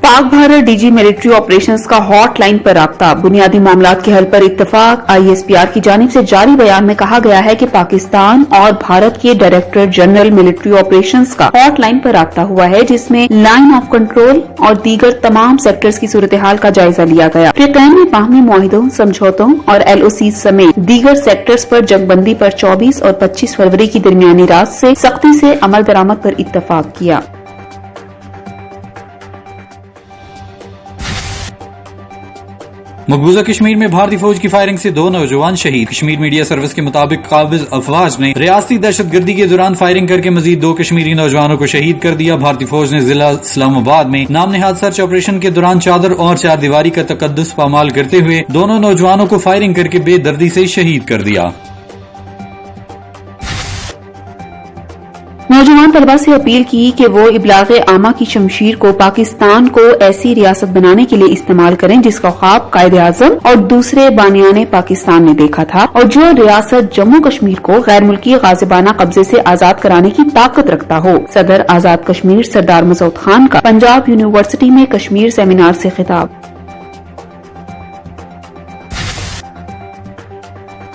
Pak Bharat DG military operations का hot line पर राब्ता। बुनियादी मामलात के हल पर इत्तफाक। ISPR की जानिब से जारी बयान में कहा गया है कि पाकिस्तान और भारत के डायरेक्टर जनरल मिलिट्री ऑपरेशंस का हॉट लाइन पर राब्ता हुआ है, जिसमें लाइन ऑफ कंट्रोल और दीगर तमाम सेक्टर्स की सूरत हाल का जायजा लिया गया। फ्रीकैन में बाहमी मुआहिदों, समझौतों और LOC समेत दीगर सेक्टर्स पर जंगबंदी पर 24 और 25 फरवरी की दरमियानी रात से सख्ती से अमल दरामद पर इत्तफाक किया। मकबूजा कश्मीर में भारतीय फौज की फायरिंग से 2 नौजवान शहीद। कश्मीर मीडिया सर्विस के मुताबिक काबिज अफवाज ने रियासती दहशतगर्दी के दौरान फायरिंग करके मजीद 2 कश्मीरी नौजवानों को शहीद कर दिया। भारतीय फौज ने जिला इस्लामाबाद में नाम नेहाद सर्च ऑपरेशन के दौरान चादर और चार दीवारी का तकद्दुस पामाल करते हुए दोनों नौजवानों को फायरिंग करके बेदर्दी से शहीद कर दिया। नौजवान तलबा से अपील की कि वो इब्लागे आमा की शमशीर को पाकिस्तान को ऐसी रियासत बनाने के लिए इस्तेमाल करें जिसका ख्वाब कायदे-आज़म और दूसरे बानियाने पाकिस्तान ने देखा था और जो रियासत जम्मू कश्मीर को गैर मुल्की गाजिबाना कब्जे से आजाद कराने की ताकत रखता हो। सदर आजाद कश्मीर सरदार मसूद खान का पंजाब यूनिवर्सिटी में कश्मीर सेमिनार से खिताब।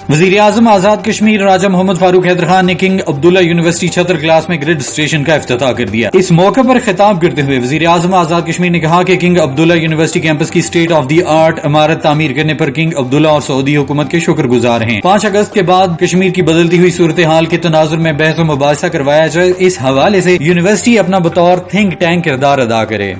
वजीर आजम आजाद कश्मीर राजा मोहम्मद फारूक हैदर खान ने किंग अब्दुल्ला यूनिवर्सिटी छतर क्लास में ग्रिड स्टेशन का इफ्तिताह कर दिया। इस मौके पर खिताब करते हुए वजीर आजम आजाद कश्मीर ने कहा कि किंग अब्दुल्ला यूनिवर्सिटी कैंपस की स्टेट ऑफ द आर्ट इमारत तामीर करने पर किंग अब्दुल्ला और सऊदी हुकूमत के शुक्रगुजार हैं। 5 अगस्त के बाद कश्मीर की बदलती हुई सूरत हाल के तनाजुर में बहस व मुबाहिसा करवाया जाए, इस हवाले से यूनिवर्सिटी अपना बतौर थिंक टैंक किरदार अदा करे।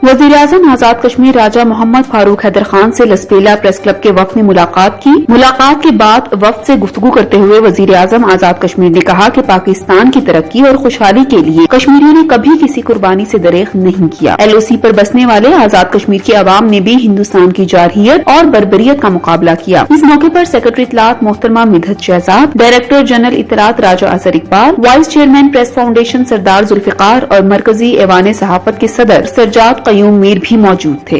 वज़ीर आज़म आजाद कश्मीर राजा मोहम्मद फारूक हैदर खान से लसबेला प्रेस क्लब के वक्त ने मुलाकात की। मुलाकात के बाद वक्त से गुफ्तगू करते हुए वज़ीर आज़म आजाद कश्मीर ने कहा कि पाकिस्तान की तरक्की और खुशहाली के लिए कश्मीरियों ने कभी किसी कुर्बानी से दरेख नहीं किया। LOC पर बसने वाले आजाद कश्मीर के अवाम ने भी हिंदुस्तान की जारहियत और बर्बरियत का मुकाबला किया। इस मौके पर सेक्रेटरी इत्तलात मोहतरमा मिधत शहजाद, डायरेक्टर जनरल इत्तलात Raja Asar Iqbal, vice chairman press foundation Sardar Zulfiqar और मरकजी ऐवान सहाफत के सदर सज्जाद कयूम मीर भी मौजूद थे।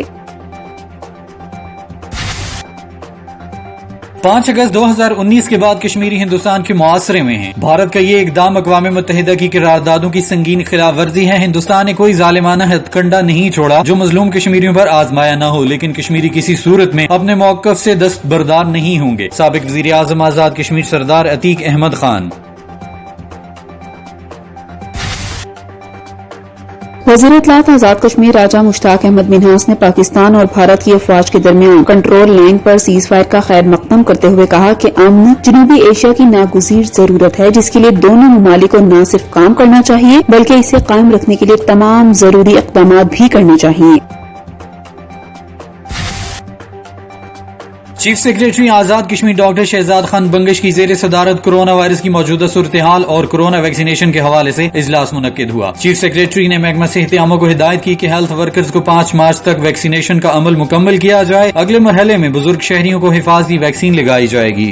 5 अगस्त 2019 के बाद कश्मीरी हिंदुस्तान के मुआसरे में हैं। भारत का ये इकदाम अक़वाम मुत्तहिदा की करारदादों की संगीन खिलाफ वर्जी है। हिंदुस्तान ने कोई जालिमाना हथकंडा नहीं छोड़ा जो मजलूम कश्मीरियों पर आजमाया न हो, लेकिन कश्मीरी किसी सूरत में अपने मौक़िफ़ से दस्तबरदार नहीं होंगे। साबिक़ वज़ीर आज़म आज़ाद कश्मीर सरदार अतीक अहमद खान। वज़ीर इत्तलात आजाद कश्मीर राजा मुश्ताक अहमद मिन्हास ने पाकिस्तान और भारत की अफवाज के दरमियान कंट्रोल लाइन पर सीज फायर का खैर मकदम करते हुए कहा कि अमन जनूबी एशिया की नागुज़ीर जरूरत है, जिसके लिए दोनों ममालिक को न सिर्फ काम करना चाहिए बल्कि इसे कायम रखने के लिए तमाम जरूरी इक़दाम भी करने चाहिए। चीफ सेक्रेटरी आजाद कश्मीर डॉक्टर शहजाद खान बंगश की जेर सदारत कोरोना वायरस की मौजूदा सूरत हाल और कोरोना वैक्सीनेशन के हवाले से इजलास मुनक्किद हुआ। चीफ सेक्रेटरी ने महकमा सेहत आमा को हिदायत की कि हेल्थ वर्कर्स को 5 मार्च तक वैक्सीनेशन का अमल मुकम्मल किया जाए। अगले मरहले में बुजुर्ग शहरियों को हिफाजती वैक्सीन लगाई जाएगी।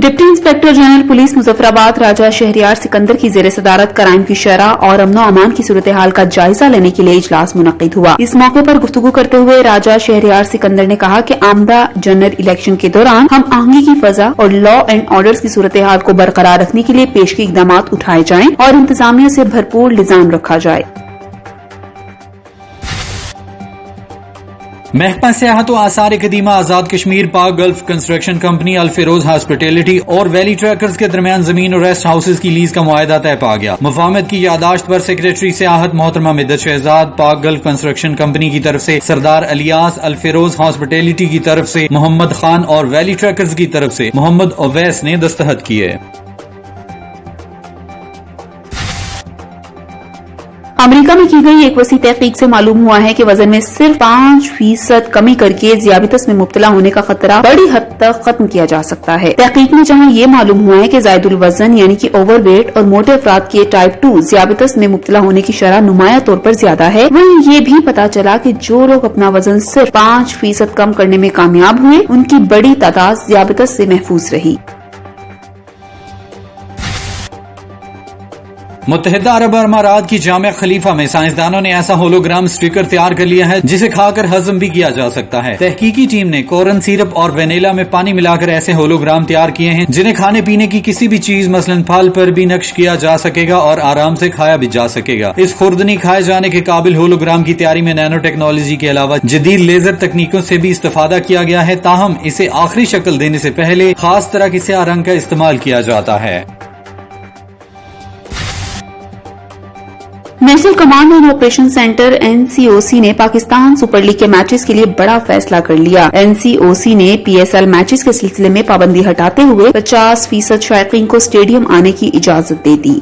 Deputy inspector general police Muzaffarabad Raja Shahryar Sikandar की जेर सदारत क्राइम की शरह और अमनो अमान की सूरत हाल का जायजा लेने के लिए इजलास मुनक्किद हुआ। इस मौके पर गुफ्तगू करते हुए राजा शहरियार सिकंदर ने कहा कि आमदा जनरल इलेक्शन के दौरान हम आहंगी की फजा और लॉ एंड ऑर्डर्स की सूरत हाल को बरकरार रखने के लिए पेशगी इकदाम उठाए जाएं और इंतजामिया से भरपूर निजाम रखा जाए। महकमा सियाहत व आसार कदीमा आजाद कश्मीर पाक गल्फ कंस्ट्रक्शन कंपनी अल-फिरोज हॉस्पिटैलिटी और वैली ट्रैकर्स के दरमियान जमीन और रेस्ट हाउसेज की लीज का मुआहदा तय पा गया। मुफाहमत की यादाश्त पर सेक्रेटरी सियाहत मोहतरमा मिदत शहजाद, पाक गल्फ कंस्ट्रक्शन कंपनी की तरफ से सरदार अलियास, अल-फिरोज हॉस्पिटैलिटी की तरफ से मोहम्मद खान और वैली ट्रैकर्स की तरफ से मोहम्मद ओवैस ने दस्तखत किए। अमेरिका में की गई एक वसी तहकीक से मालूम हुआ है कि वजन में सिर्फ 5% कमी करके ज़ियाबतस में मुब्तला होने का खतरा बड़ी हद तक खत्म किया जा सकता है। तहकीक में जहां ये मालूम हुआ है कि ज़ायदुल वजन यानी कि ओवरवेट और मोटे अफराद के टाइप 2 ज़ियाबतस में मुब्तला होने की शरह नुमाया तौर पर ज्यादा है, वहीं ये भी पता चला कि जो लोग अपना वजन सिर्फ 5% कम करने में कामयाब हुए उनकी बड़ी तादाद ज़ियाबतस से महफूज रही। متحدہ عرب امارات کی جامعہ خلیفہ میں سائنسدانوں نے ایسا ہولوگرام اسٹیکر تیار کر لیا ہے جسے کھا کر ہضم بھی کیا جا سکتا ہے۔ تحقیقی ٹیم نے کورن سیرپ اور وینیلا میں پانی ملا کر ایسے ہولوگرام تیار کیے ہیں جنہیں کھانے پینے کی کسی بھی چیز مثلاً پھل پر بھی نقش کیا جا سکے گا اور آرام سے کھایا بھی جا سکے گا۔ اس خوردنی کھائے جانے کے قابل ہولوگرام کی تیاری میں نینو ٹیکنالوجی کے علاوہ جدید لیزر تکنیکوں سے بھی استفادہ کیا گیا ہے، تاہم اسے آخری شکل دینے سے پہلے خاص طرح کے سیاہ رنگ کا استعمال کیا جاتا ہے۔ National command and operation centre NCOC نے پاکستان سپر لیگ کے میچز کے لیے بڑا فیصلہ کر لیا۔ NCOC نے PSL میچز کے سلسلے میں پابندی ہٹاتے ہوئے 50% شائقین کو اسٹیڈیم آنے کی اجازت دے دی۔